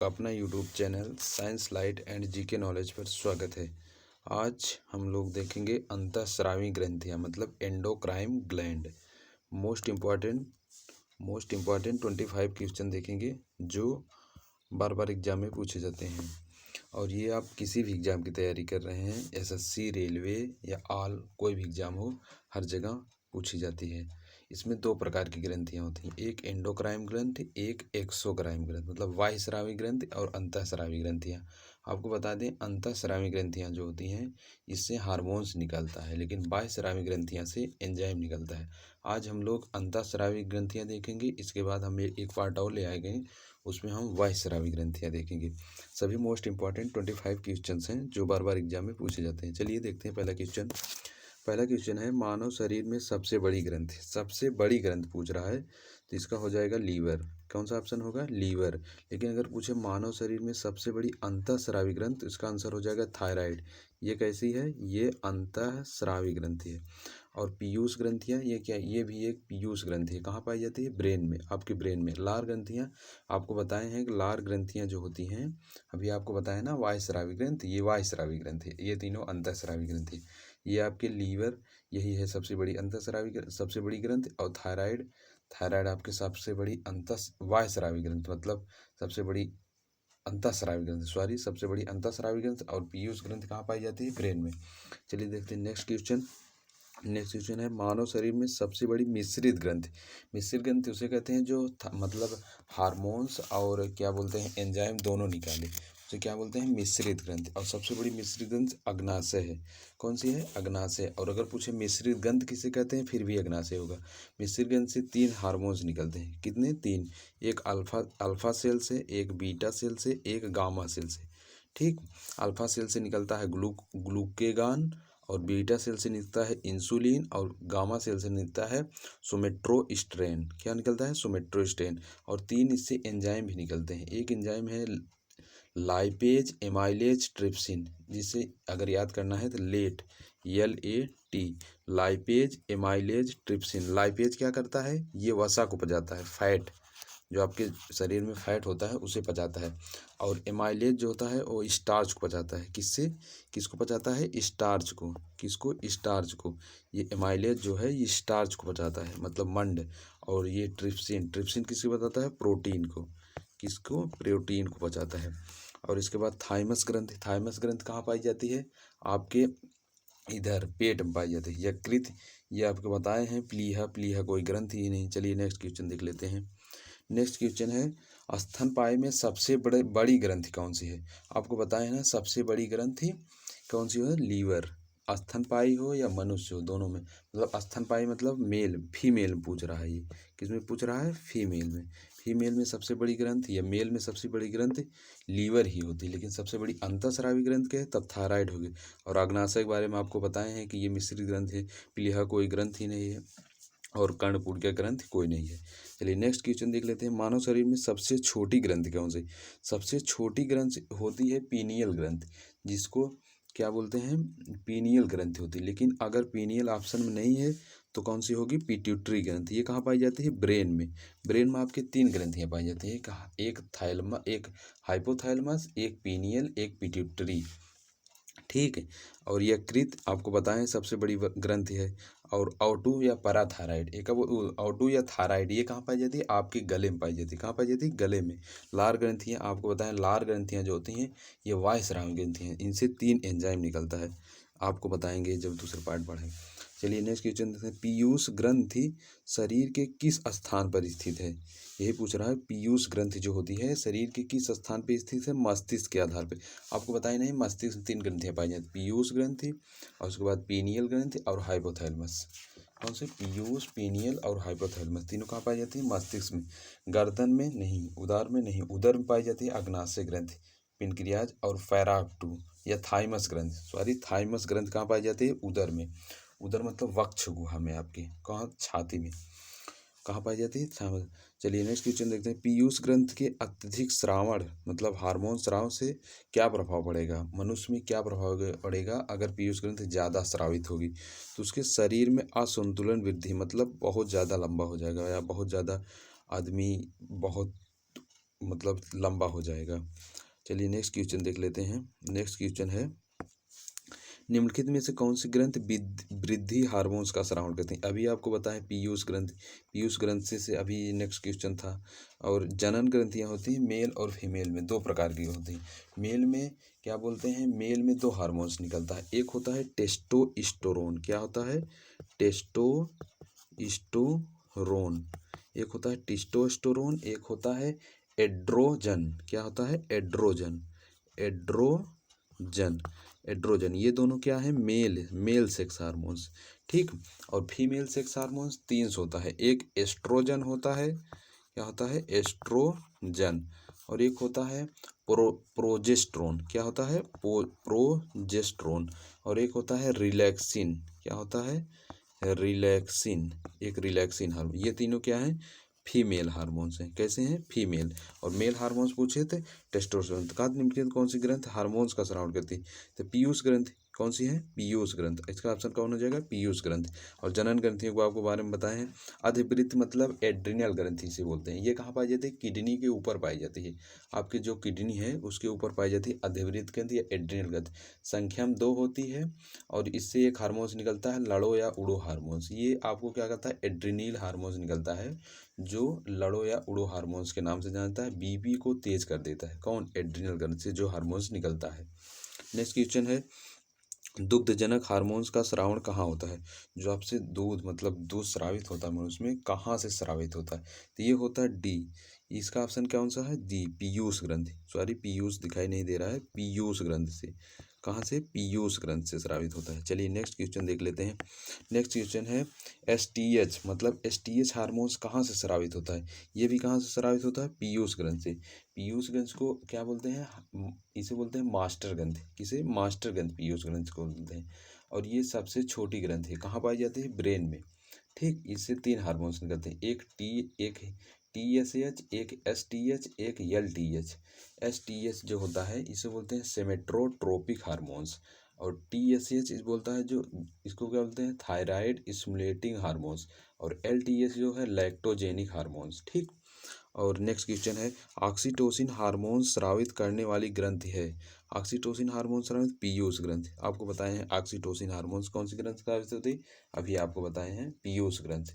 अपना YouTube channel science light and GK knowledge पर स्वागत है। आज हम लोग देखेंगे अंतःस्रावी ग्रंथियाँ मतलब endocrine gland. Most important 25 question देखेंगे जो बार बार एग्जाम में पूछे जाते हैं। और ये आप किसी भी एग्ज़ाम की तैयारी कर रहे हैं, एसएससी, रेलवे या ऑल कोई भी एग्ज़ाम हो, हर जगह पूछी जाती है। इसमें दो प्रकार की ग्रंथियाँ होती हैं, एक एंडोक्राइन ग्रंथि, एक एक्सोक्राइन ग्रंथि मतलब बाह्यस्रावी ग्रंथि और अंतःस्रावी ग्रंथियाँ। आपको बता दें, अंतःस्रावी ग्रंथियाँ जो होती हैं इससे हार्मोन्स निकलता है, लेकिन बाह्यस्रावी ग्रंथियाँ से एंजाइम निकलता है। आज हम लोग अंतःस्रावी ग्रंथियाँ देखेंगे, इसके बाद हम एक पार्ट और ले आएंगे, उसमें हम बाह्यस्रावी ग्रंथियाँ देखेंगे। सभी मोस्ट इंपॉर्टेंट 25 क्वेश्चन हैं जो बार बार एग्जाम में पूछे जाते हैं। चलिए देखते हैं पहला क्वेश्चन है, मानव शरीर में सबसे बड़ी ग्रंथि, सबसे बड़ी ग्रंथ पूछ रहा है तो इसका हो जाएगा लीवर। कौन सा ऑप्शन होगा? लीवर। लेकिन अगर पूछे मानव शरीर में सबसे बड़ी अंतःस्रावी ग्रंथ तो इसका आंसर हो जाएगा थायराइड। ये कैसी है? ये अंतःस्रावी ग्रंथि है। और पीयूष ग्रंथियाँ, ये क्या? ये भी एक पीयूष ग्रंथि है। कहाँ पाई जाती है? ब्रेन में, आपके ब्रेन में। लार ग्रंथियाँ आपको बताए हैं कि लार ग्रंथियाँ जो होती हैं, अभी आपको बताया ना वायस्रावी ग्रंथि, ये वायस्रावी ग्रंथि है। ये तीनों अंतःस्रावी ग्रंथि। ये आपके लीवर, यही है सबसे बड़ी अंतःस्रावी सबसे बड़ी ग्रंथि। और थायराइड, थायराइड आपके सबसे बड़ी वायस्रावी ग्रंथि मतलब सबसे बड़ी अंतःस्रावी ग्रंथि, सबसे बड़ी अंतःस्रावी ग्रंथि। और पीयूष ग्रंथि कहाँ पाई जाती है? ब्रेन में। चलिए देखते हैं नेक्स्ट क्वेश्चन है, मानव शरीर में सबसे बड़ी मिश्रित ग्रंथि। मिश्रित ग्रंथि उसे कहते हैं जो मतलब हार्मोन्स और क्या बोलते हैं एंजाइम दोनों निकाले, उसे क्या बोलते हैं? मिश्रित ग्रंथि। और सबसे बड़ी मिश्रित ग्रंथि अग्नाशय है। कौन सी है? अग्नाशय। और अगर पूछे मिश्रित ग्रंथि किसे कहते हैं, फिर भी अग्नाशय होगा। मिश्रित ग्रंथि से 3 हार्मोन्स निकलते हैं। कितने? 3। एक अल्फा सेल से, एक बीटा सेल से, एक गामा सेल से। ठीक। अल्फा सेल से निकलता है ग्लूकेगान, और बीटा सेल से निकलता है इंसुलिन, और गामा सेल से निकलता है सोमेट्रोस्टेन। क्या निकलता है? सोमेट्रोस्टेन। और 3 इससे एंजाइम भी निकलते हैं। एक एंजाइम है लाइपेज, एमाइलेज, ट्रिप्सिन, जिसे अगर याद करना है तो लेट, LAT, lipase, amylase, trypsin. Lipase क्या करता है? ये वसा को पचाता है, फैट जो आपके शरीर में फैट होता है उसे पचाता है। और एमाइलेज जो होता है वो स्टार्च को पचाता है। किसको पचाता है? स्टार्च को। किसको? स्टार्च को। ये एमाइलेज जो है ये स्टार्च को पचाता है, मतलब मंड। और ये ट्रिप्सिन किसको बताता है? प्रोटीन को। किसको? प्रोटीन को पचाता है। और इसके बाद थाइमस ग्रंथि कहाँ पाई जाती है? आपके इधर पेट में पाई जाती है। यकृत, ये आपको बताए हैं। प्लीहा कोई ग्रंथि ही नहीं। चलिए नेक्स्ट क्वेश्चन देख लेते हैं। नेक्स्ट क्वेश्चन है, स्तनपायी में सबसे बड़ी ग्रंथि कौन सी है? आपको बताया है ना सबसे बड़ी ग्रंथि कौन सी है? लीवर। स्तनपायी हो या मनुष्य हो, दोनों में। मतलब स्तनपायी मतलब मेल, फीमेल में पूछ रहा है। ये किस में पूछ रहा है? फीमेल में। फीमेल में सबसे बड़ी ग्रंथि या मेल में सबसे बड़ी ग्रंथि लीवर ही होती है। लेकिन सबसे बड़ी अंतःस्रावी ग्रंथि क्या है? तब थायराइड होगी। और अग्नाशय के बारे में आपको बताए हैं कि ये मिश्रित ग्रंथि है। प्लीहा कोई ग्रंथि नहीं है, और कर्णपुर ग्रंथि कोई नहीं है। चलिए नेक्स्ट क्वेश्चन देख लेते हैं, मानव शरीर में सबसे छोटी ग्रंथि कौन सी? सबसे छोटी ग्रंथि होती है पीनियल ग्रंथि, जिसको क्या बोलते हैं? पीनियल ग्रंथि होती है। लेकिन अगर पीनियल ऑप्शन में नहीं है तो कौन सी होगी? पिट्यूटरी ग्रंथि। ये कहाँ पाई जाती है? ब्रेन में। ब्रेन में आपके 3 ग्रंथियाँ पाई जाती है, एक थैलेमस, एक हाइपोथैलेमस, एक पीनियल, एक पिट्यूटरी। ठीक है। और यकृत आपको बताएं सबसे बड़ी ग्रंथि है। और O2 या पैराथायराइड, एक अब O2 या थायराइड, ये कहाँ पाई जाती है? आपके गले में पाई जाती है। कहाँ पाई जाती है? गले में। लार ग्रंथियाँ आपको बताएं, लार ग्रंथियाँ जो होती हैं ये वायस्रावी ग्रंथियाँ हैं। इनसे 3 एंजाइम निकलता है, आपको बताएंगे जब दूसरे पार्ट पढ़ेंगे। चलिए नेक्स्ट क्वेश्चन देखते हैं, पीयूष ग्रंथि शरीर के किस स्थान पर स्थित है? यही पूछ रहा है, पीयूष ग्रंथि जो होती है शरीर के किस स्थान पर स्थित है? मस्तिष्क के आधार पर। आपको बताया नहीं, मस्तिष्क में 3 ग्रंथियाँ पाई जाती, पीयूष ग्रंथि, और उसके बाद पीनियल ग्रंथि और हाइपोथैलेमस। कौन से? पीयूष, पीनियल और हाइपोथैलेमस, तीनों कहाँ पाई जाती है? मस्तिष्क में। गर्दन में नहीं, उदर में नहीं, उदर में पाई जाती है अग्नाशय ग्रंथि, पिनक्रियाज। और फैराक्टू या थाइमस ग्रंथि कहाँ पाई जाती है? उदर में। उदर मतलब वक्ष गुहा में, आपके कहाँ? छाती में। कहाँ पाई जाती है? चलिए नेक्स्ट क्वेश्चन देखते हैं, पीयूष ग्रंथि के अत्यधिक श्रावण मतलब हार्मोन स्राव से क्या प्रभाव पड़ेगा? मनुष्य में क्या प्रभाव पड़ेगा अगर पीयूष ग्रंथि ज़्यादा स्रावित होगी? तो उसके शरीर में असंतुलन वृद्धि, मतलब बहुत ज़्यादा लंबा हो जाएगा, या बहुत ज़्यादा आदमी बहुत मतलब लंबा हो जाएगा। चलिए नेक्स्ट क्वेश्चन देख लेते हैं। नेक्स्ट क्वेश्चन है, निम्नलिखित में से कौन सी ग्रंथ वृद्धि हार्मोन्स का स्रावन करती है? अभी आपको बताएं पीयूष ग्रंथ, पीयूष ग्रंथ से अभी नेक्स्ट क्वेश्चन था। और जनन ग्रंथियां होती हैं मेल और फीमेल में, दो प्रकार की होती हैं। मेल में क्या बोलते हैं, मेल में दो हार्मोन्स निकलता है, एक होता है टेस्टोस्टेरोन, क्या होता है, टेस्टोस्टेरोन, एक होता है टेस्टोस्टेरोन, एक होता है एड्रोजन, क्या होता है, एड्रोजन, एड्रोजन, एड्रोजन, ये दोनों क्या है, मेल सेक्स हार्मोन्स। ठीक, और फीमेल सेक्स हार्मोन्स तीन होता है, एक एस्ट्रोजन होता है, क्या होता है, एस्ट्रोजन, और एक होता है प्रोजेस्ट्रोन, क्या होता है, प्रोजेस्ट्रोन, और एक होता है रिलैक्सिन, क्या होता है, रिलैक्सिन, एक रिलैक्सिन हार्मोन। ये तीनों क्या है, फीमेल हार्मोन्स हैं। कैसे हैं, फीमेल। और मेल हार्मोन्स पूछे थे, टेस्टोस्टेरोन। तो कहा निम्नलिखित कौन सी ग्रंथ हार्मोन्स का स्राव करती है? तो पीयूष ग्रंथ, कौन सी है, पीयूष ग्रंथ, इसका ऑप्शन कौन हो जाएगा, पीयूष ग्रंथ। और जनन ग्रंथियों को आपको बारे में बताए हैं। अधिवृत्त मतलब एड्रिनल ग्रंथि से बोलते हैं। ये कहाँ पाई जाती है, किडनी के ऊपर पाई जाती है। आपकी जो किडनी है उसके ऊपर पाई जाती है अधिवृत्त ग्रंथि या एड्रिनल ग्रंथि। संख्या में 2 होती है, और इससे एक हार्मोन्स निकलता है लड़ो या उड़ो हार्मोन्स। ये आपको क्या करता है, एड्रिनल हार्मोन्स निकलता है, जो लड़ो या उड़ो हार्मोन्स के नाम से जानता है। बीपी को तेज कर देता है, कौन, एड्रिनल ग्रंथि से जो हार्मोन्स निकलता है। नेक्स्ट क्वेश्चन है, दुग्धजनक हार्मोन्स का स्रावण कहाँ होता है? जो आपसे दूध मतलब दूध स्रावित होता है मनुष्य में, कहाँ से स्रावित होता है? तो ये होता है डी, इसका ऑप्शन कौन सा है, डी, पीयूष ग्रंथि। सॉरी पीयूष दिखाई नहीं दे रहा है, पीयूष ग्रंथ से। कहाँ से, पीयूष ग्रंथ से स्रावित होता है। चलिए नेक्स्ट क्वेश्चन देख लेते हैं। नेक्स्ट क्वेश्चन है, एसटीएच मतलब एसटीएच हार्मोन्स कहाँ से स्रावित होता है? ये भी कहाँ से स्रावित होता है, पीयूष ग्रंथ से। पीयूष ग्रंथ को क्या बोलते हैं, इसे बोलते हैं मास्टर ग्रंथ। किसे, मास्टर ग्रंथ, पीयूष ग्रंथ को बोलते हैं। और ये सबसे छोटी ग्रंथ है, कहाँ पाई जाती है, ब्रेन में। ठीक, इससे 3 हार्मोन्स निकलते हैं, एक टीएसएच, एक एसटीएच, एक एलटीएच। एसटीएच जो होता है इसे बोलते हैं सेमेट्रोट्रोपिक हार्मोन्स, और टीएसएच इस बोलता है जो, इसको क्या बोलते हैं, थायराइड स्टिमुलेटिंग हार्मोन्स, और एलटीएच जो है लैक्टोजेनिक हार्मोन्स। ठीक, और नेक्स्ट क्वेश्चन है, ऑक्सीटोसिन हार्मोन स्रावित करने वाली ग्रंथि है? ऑक्सीटोसिन हार्मोन स्रावित, पीयूष ग्रंथ। आपको बताए हैं ऑक्सीटोसिन हार्मोन्स कौन सी ग्रंथ स्रावित होती है, अभी आपको बताए हैं पीयूष ग्रंथ।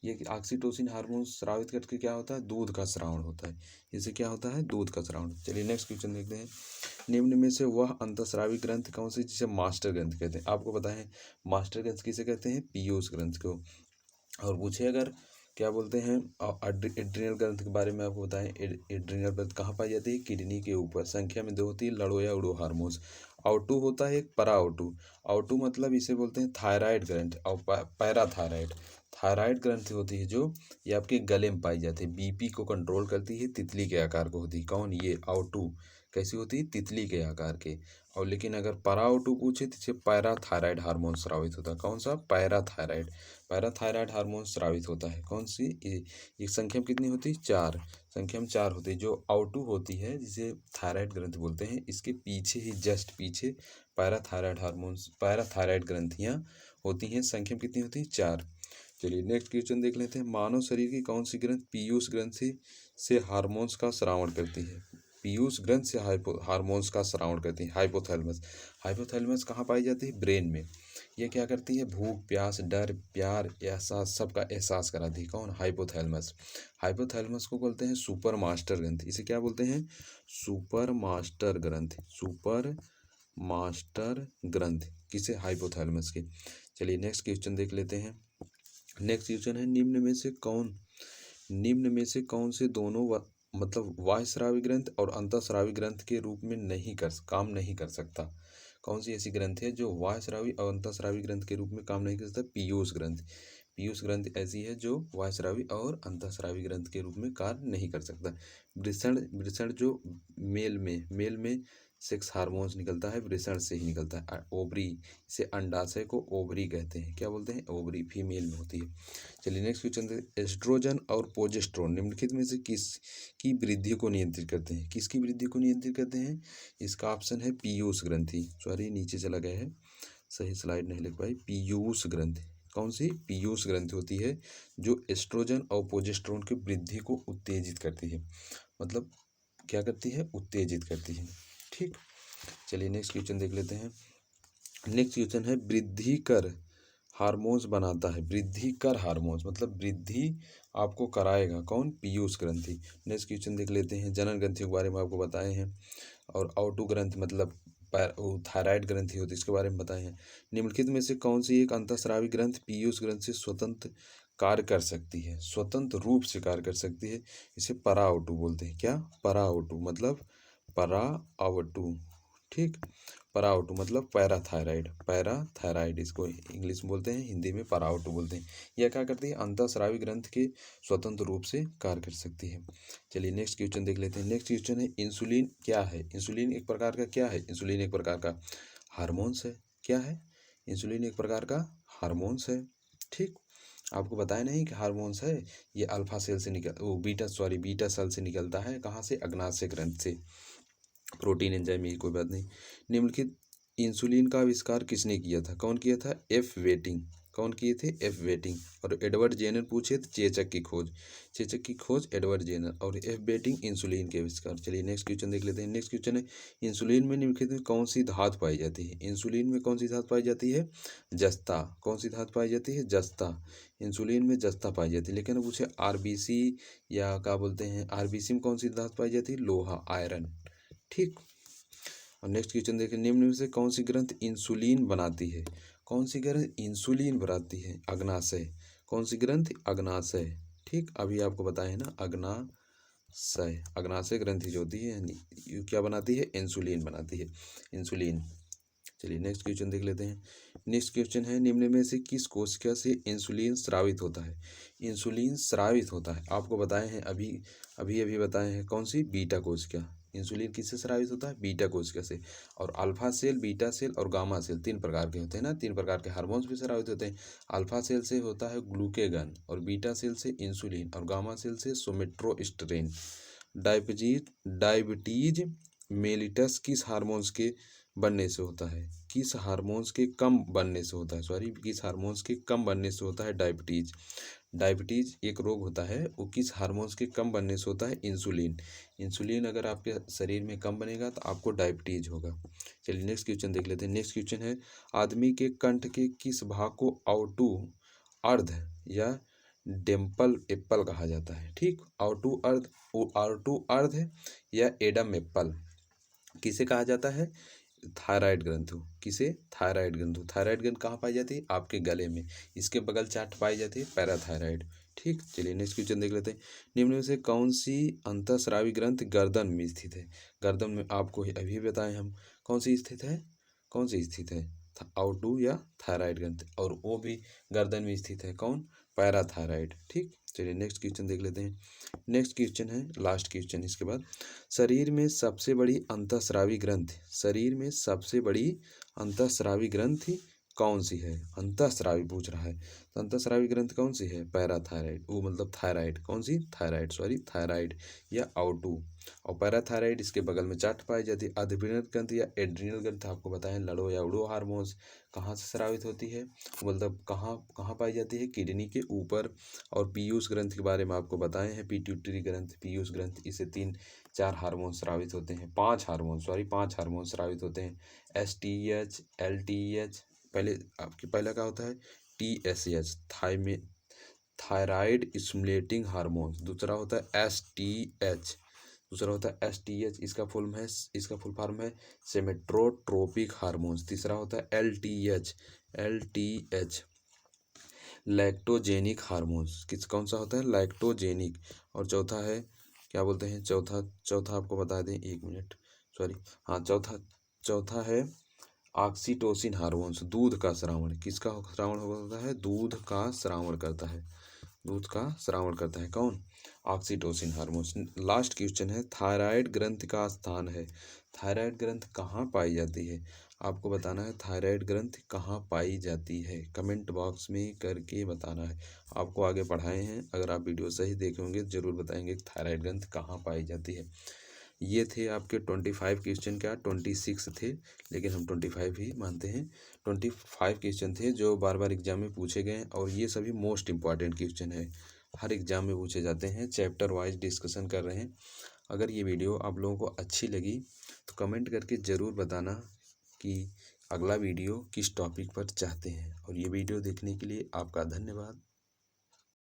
ये ऑक्सीटोसिन हार्मोन स्रावित करके क्या होता है, दूध का स्रावण होता है, इससे क्या होता है, दूध का स्रावण। चलिए नेक्स्ट क्वेश्चन देखते हैं। निम्न में से वह अंतःस्रावी ग्रंथ कौन सी जिसे मास्टर ग्रंथ कहते हैं? आपको बताए हैं मास्टर ग्रंथ किसे कहते हैं, पीयूष ग्रंथ को। और पूछे अगर क्या बोलते हैं, एड्रिनल ग्रंथ के बारे में आपको बताएं। एड्रिनल ग्रंथ कहाँ पाई जाती है, किडनी के ऊपर। संख्या में 2 होती है, लड़ो या उड़ो हार्मोन्स। आउटू होता है एक, परा आउटू। आउटू मतलब इसे बोलते हैं थायराइड ग्रंथ, और पैराथायराइड, थायराइड ग्रंथ होती है जो, ये आपके गले में पाई जाती है, बीपी को कंट्रोल करती है, तितली के आकार को होती है। कौन, ये आउटू। कैसी होती है, तितली के आकार के। और लेकिन अगर पराउटू पूछे तो इसे पैराथायराइड हार्मोन स्रावित होता है। कौन सा, पैराथायराइड। पैराथायराइड हार्मोन स्रावित होता है, कौन सी, ये संख्या में कितनी होती है, 4, संख्या में 4 होती है। जो आउटू होती है जिसे थायराइड ग्रंथ बोलते हैं, इसके पीछे ही जस्ट पीछे पैराथायराइड हार्मोन्स, पैराथायराइड ग्रंथियाँ होती हैं, संख्या में कितनी होती है, 4। चलिए नेक्स्ट क्वेश्चन देख लेते हैं। मानव शरीर की कौन सी ग्रंथ पीयूष ग्रंथ से हार्मोन्स का स्रावण करती है? पीयूष ग्रंथ से हार्मोन्स का स्रावण करती है, हाइपोथैलेमस। हाइपोथैलेमस कहाँ पाई जाती है, ब्रेन में। ये क्या करती है, भूख, प्यास, डर, प्यार, एहसास, सबका एहसास कराती है। कौन, हाइपोथैलेमस। हाइपोथैलेमस को बोलते हैं सुपर मास्टर ग्रंथ। इसे क्या बोलते हैं, सुपर मास्टर ग्रंथ, सुपर मास्टर ग्रंथ किसे, हाइपोथैलेमस के। चलिए नेक्स्ट क्वेश्चन देख लेते हैं। नेक्स्ट क्वेश्चन है, निम्न में से कौन से दोनों मतलब वायस्रावी ग्रंथ और अंतःस्रावी ग्रंथ के रूप में काम नहीं कर सकता? कौन सी ऐसी ग्रंथ है जो वायस्रावी और अंतःस्रावी ग्रंथ के रूप में काम नहीं कर सकता? पीयूष ग्रंथ। पीयूष ग्रंथ ऐसी है जो वायस्रावी और अंतःस्रावी ग्रंथ के रूप में कार्य नहीं कर सकता। वृषण, वृषण जो मेल में सेक्स हार्मोन्स निकलता है, वृषण से ही निकलता है। ओवरी, इसे अंडाशय को ओवरी कहते हैं, क्या बोलते हैं, ओवरी, फीमेल में होती है। चलिए नेक्स्ट क्वेश्चन, एस्ट्रोजन और प्रोजेस्टेरोन निम्नलिखित में से किस की वृद्धि को नियंत्रित करते हैं? किसकी वृद्धि को नियंत्रित करते हैं? इसका ऑप्शन है पीयूष ग्रंथि। सॉरी नीचे चला गया है, सही स्लाइड नहीं लिख पाई। पीयूष ग्रंथि, कौन सी, पीयूष ग्रंथि होती है जो एस्ट्रोजन और प्रोजेस्टेरोन की वृद्धि को उत्तेजित करती है। मतलब क्या करती है, उत्तेजित करती है। ठीक, चलिए नेक्स्ट क्वेश्चन देख लेते हैं। नेक्स्ट क्वेश्चन है वृद्धि कर हार्मोन्स बनाता है। वृद्धि कर हार्मोन्स मतलब वृद्धि आपको कराएगा कौन, पीयूष ग्रंथि। नेक्स्ट क्वेश्चन देख लेते हैं। जनन ग्रंथियों के बारे में आपको बताए हैं, और आउटू ग्रंथ मतलब थायराइड ग्रंथि होती है, इसके बारे में बताए हैं। निम्नलिखित में से कौन सी एक अंतःस्रावी ग्रंथ पीयूष ग्रंथ से स्वतंत्र कार्य कर सकती है, स्वतंत्र रूप से कार्य कर सकती है। इसे परा आउटू बोलते हैं। क्या, परा आउटू मतलब परा आउटू। ठीक, पराउटू मतलब पैराथायराइड, पैराथायराइड इसको इंग्लिश में बोलते हैं, हिंदी में पराउटू बोलते हैं। यह क्या करती है, अंतःस्रावी ग्रंथ के स्वतंत्र रूप से कार्य कर सकती है। चलिए नेक्स्ट क्वेश्चन देख लेते हैं। नेक्स्ट क्वेश्चन है इंसुलिन क्या है। इंसुलिन एक प्रकार का क्या है, इंसुलिन एक प्रकार का हार्मोन्स है। क्या है, इंसुलिन एक प्रकार का हार्मोन्स है। ठीक, आपको बताया नहीं कि हार्मोन्स है, ये अल्फा सेल से बीटा सेल से निकलता है। कहाँ से, अग्नाशय ग्रंथ से। प्रोटीन एंजाइम, ये कोई बात नहीं। निम्नलिखित इंसुलिन का आविष्कार किसने किया था, कौन किया था, एफ वेटिंग। कौन किए थे, एफ वेटिंग। और एडवर्ड जेनर पूछे तो चेचक की खोज, चेचक की खोज एडवर्ड जेनर, और एफ वेटिंग इंसुलिन के आविष्कार। चलिए नेक्स्ट क्वेश्चन देख लेते हैं। नेक्स्ट क्वेश्चन है इंसुलिन में निम्नलिखित में कौन सी धातु पाई जाती है। इंसुलिन में कौन सी धातु पाई जाती है, जस्ता। कौन सी धातु पाई जाती है, जस्ता। इंसुलिन में जस्ता पाई जाती है। लेकिन पूछे आरबीसी या क्या बोलते हैं, आरबीसी में कौन सी धातु पाई जाती है, लोहा, आयरन। ठीक, और नेक्स्ट क्वेश्चन देखिए। निम्न में से कौन सी ग्रंथ इंसुलिन बनाती है, कौन सी ग्रंथ इंसुलिन बनाती है, अग्नाशय। कौन सी ग्रंथ, अग्नाशय। ठीक, अभी आपको बताया है ना, अग्नाशय, अग्नाशय ग्रंथि जो होती है ये क्या बनाती है, इंसुलिन बनाती है, इंसुलिन। चलिए नेक्स्ट क्वेश्चन देख लेते हैं। नेक्स्ट क्वेश्चन है निम्न में से किस कोशिका से इंसुलिन स्रावित होता है। इंसुलिन स्रावित होता है, आपको बताए हैं अभी अभी अभी बताए हैं, कौन सी, बीटा कोशिका। इंसुलिन किससे स्रावित होता है, बीटा कोशिका से। और अल्फा सेल, बीटा सेल और गामा सेल तीन प्रकार के होते हैं ना, तीन प्रकार के हार्मोन्स भी स्रावित होते हैं। अल्फा सेल से होता है ग्लूकेगन, और बीटा सेल से इंसुलिन, और गामा सेल से सोमेट्रोस्टेरिन। डायबिटीज मेलिटस किस हार्मोन्स के बनने से होता है, किस हार्मोन्स के कम बनने से होता है, सॉरी किस हार्मोन्स के कम बनने से होता है डायबिटीज। डायबिटीज एक रोग होता है, वो किस हार्मोन्स के कम बनने से होता है, इंसुलिन। इंसुलिन अगर आपके शरीर में कम बनेगा तो आपको डायबिटीज होगा। चलिए नेक्स्ट क्वेश्चन देख लेते हैं। नेक्स्ट क्वेश्चन है आदमी के कंठ के किस भाग को आउटू अर्ध या डेम्पल एप्पल कहा जाता है। ठीक, आउटू अर्ध या एडम एप्पल किसे कहा जाता है, थायराइड ग्रंथु। किसे, थायराइड ग्रंथु। थायराइड ग्रंथ कहाँ पाई जाती है, आपके गले में, इसके बगल चाट पाई जाती है, पैराथायराइड। ठीक, चलिए नेक्स्ट क्वेश्चन देख लेते हैं। निम्न में से कौन सी अंतःस्रावी ग्रंथ गर्दन में स्थित है। गर्दन में आपको अभी बताएं हम, कौन सी स्थित है, कौन सी स्थित है, आउटू या थायराइड ग्रंथ, और वो भी गर्दन में स्थित है, कौन, पैराथायराइड। ठीक, चलिए नेक्स्ट क्वेश्चन देख लेते हैं। नेक्स्ट क्वेश्चन है लास्ट क्वेश्चन इसके बाद। शरीर में सबसे बड़ी अंतःस्रावी ग्रंथ, शरीर में सबसे बड़ी अंतःस्रावी ग्रंथि कौन सी है, अंतःस्रावी पूछ रहा है, तो अंतःस्रावी ग्रंथ कौन सी है, पैराथायराइड, वो मतलब थायराइड, कौन सी, थायराइड, सॉरी थायराइड या आउटू। और पैराथायराइड इसके बगल में चाट पाई जाती है। अधीरेन्द्र ग्रंथ या एड्रीनल ग्रंथ आपको बताएं, लड़ो या उड़ो हार्मोन्स कहाँ से स्रावित होती है, मतलब कहाँ कहाँ पाई जाती है, किडनी के ऊपर। और पीयूष ग्रंथ के बारे में आपको बताए हैं, पिट्यूटरी ग्रंथ, पीयूष ग्रंथ, इसे 3-4 हार्मोन स्रावित होते हैं, 5 हार्मोन स्रावित होते हैं। STH, LTH, पहला क्या होता है, TSH, थायराइड स्टिमुलेटिंग हार्मोन। दूसरा होता है STH, इसका फुल फॉर्म है सेमेट्रोट्रोपिक हार्मोन्स। तीसरा होता है LTH, लैक्टोजेनिक हार्मोन्स। कौन सा होता है, लैक्टोजेनिक। और चौथा है, क्या बोलते हैं, चौथा आपको बता दें, 1 मिनट, सॉरी, हाँ, चौथा है ऑक्सीटोसिन हार्मोन्स, दूध का स्रावण। किसका स्रावण होता है, दूध का स्रावण करता है, कौन, ऑक्सीटोसिन हार्मोन्स। लास्ट क्वेश्चन है थायराइड ग्रंथ का स्थान है। थायराइड ग्रंथ कहाँ पाई जाती है, आपको बताना है, थायराइड ग्रंथ कहाँ पाई जाती है, कमेंट बॉक्स में करके बताना है। आपको आगे पढ़ाए हैं, अगर आप वीडियो सही देखे होंगे जरूर बताएंगे थायराइड ग्रंथ कहाँ पाई जाती है। ये थे आपके 25 क्वेश्चन, क्या 26 थे, लेकिन हम 25 ही मानते हैं। 25 क्वेश्चन थे जो बार बार एग्जाम में पूछे गए, और ये सभी मोस्ट इंपॉर्टेंट क्वेश्चन है, हर एग्जाम में पूछे जाते हैं। चैप्टर वाइज डिस्कशन कर रहे हैं, अगर ये वीडियो आप लोगों को अच्छी लगी तो कमेंट करके ज़रूर बताना कि अगला वीडियो किस टॉपिक पर चाहते हैं। और ये वीडियो देखने के लिए आपका धन्यवाद।